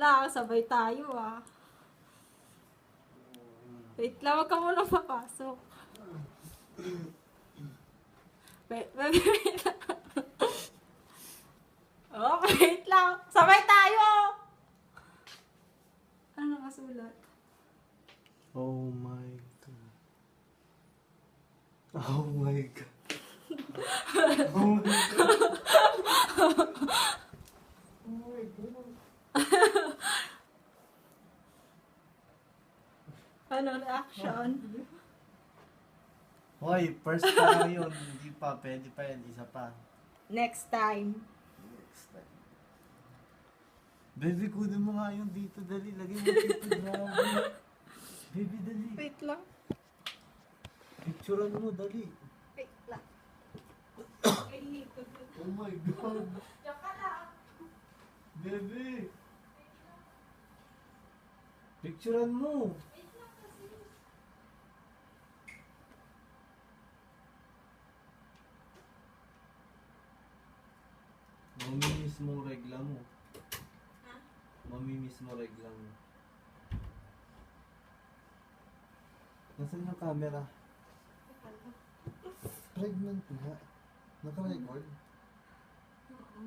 lang, sabay tayo ah. Wait lang, wag ka muna papasok. Wait lang. Oh, wait lang. Sabay tayo! Ano nakasulat? Oh my God. Oh my God. Oh my God. Oh my God. Ano reaction? Hoy, first pa lang yun. Hindi pa. Pwede pa yan. Isa pa. Next time. Next time. Baby, kunin mo nga yung dito. Dali. Lagay mo dito. Grabe. Baby, dali. Wait lang. Picturean mo. Dali. Wait lang. Oh my God. Diyan ka lang. Baby. Picturean mo. Mamimiss mo regla mo. Ha? Mamimiss mo regla mo. Nasaan yung camera? Pregnant nga. Naka-record? Oo.